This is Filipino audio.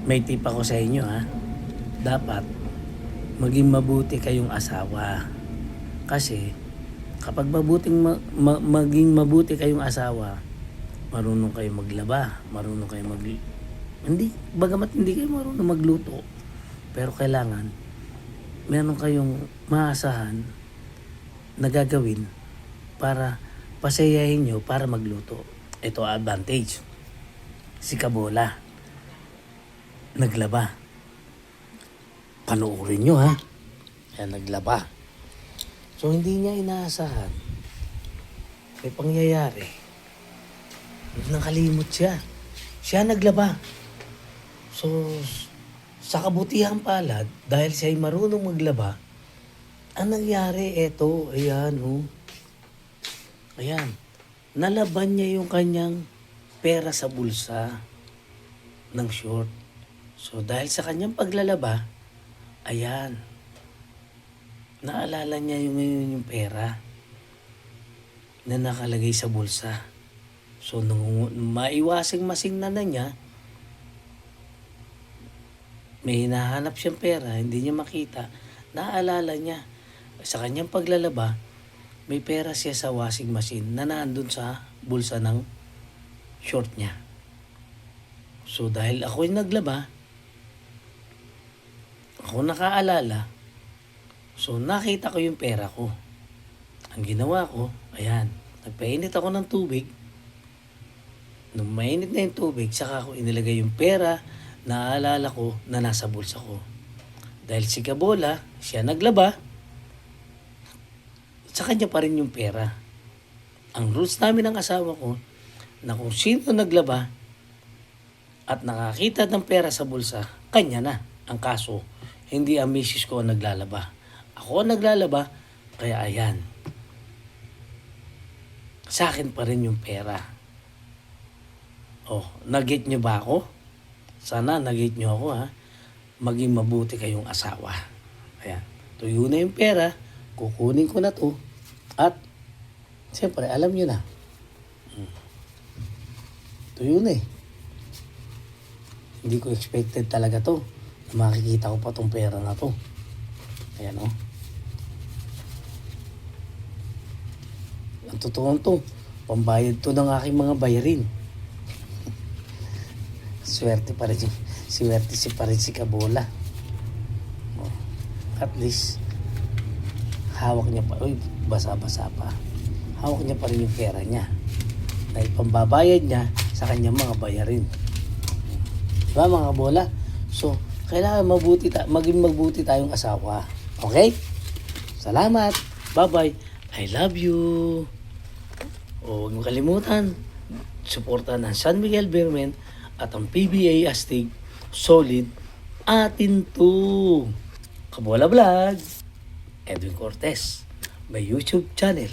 May tip ako sa inyo ha. Dapat maging mabuti kayong asawa. Kasi kapag maging mabuti kayong asawa, marunong kayong maglaba, marunong kayong bagamat hindi kayo marunong magluto, pero kailangan meron kayong maasahan na gagawin para pasayahin nyo para magluto. Ito advantage. Si Kabola naglaba. Panoorin nyo ha. Yan, naglaba. So hindi niya inaasahan. May pangyayari. Nakalimot siya. Siya naglaba. So sa kabutihang palad, dahil siya ay marunong maglaba, ang nangyari eto, ayan oh. Ayan. Nalaban niya yung kanyang pera sa bulsa ng short. So dahil sa kanyang paglalaba, ayan, naalala niya yung pera na nakalagay sa bulsa. So nung maiwasing-masing na niya, may hinahanap siyang pera, hindi niya makita, naalala niya, sa kanyang paglalaba, may pera siya sa washing machine na nandun sa bulsa ng short niya. So dahil ako'y naglaba, ako nakaalala, so nakita ko yung pera ko. Ang ginawa ko, ayan, nagpainit ako ng tubig. Nung mainit na yung tubig, saka ko inilagay yung pera na naalala ko na nasa bulsa ko. Dahil si Kabola, siya naglaba, sa kanya pa rin yung pera. Ang rules namin ng asawa ko, na kung sino naglaba at nakakita ng pera sa bulsa, kanya na ang kaso. Hindi ang misis ko ang naglalaba. Ako ang naglalaba, kaya ayan. Sa akin pa rin yung pera. Oh, nag-get nyo ba ako? Sana nag-get nyo ako ha. Maging mabuti kayong asawa. Ayan. Tuyo na yung pera. Kukunin ko na to. At, siyempre, alam nyo na. Tuyo na eh. Hindi ko expected talaga to. Makikita ko pa tong pera na to. Ayan o. Ang totoo to, pambayad to ng aking mga bayarin. Swerte pa rin si Kabola. Oh, at least, hawak niya pa, basa-basa pa. Hawak niya pa rin yung pera niya. Dahil pambabayad niya sa kanyang mga bayarin. Diba mga Kabola? So, kailangan maging mabuti tayong asawa. Okay? Salamat. Bye-bye. I love you. O, huwag mo kalimutan, suportahan ng San Miguel Beermen at ang PBA Astig Solid atin to. Kabola Vlog. Edwin Cortez. May YouTube channel.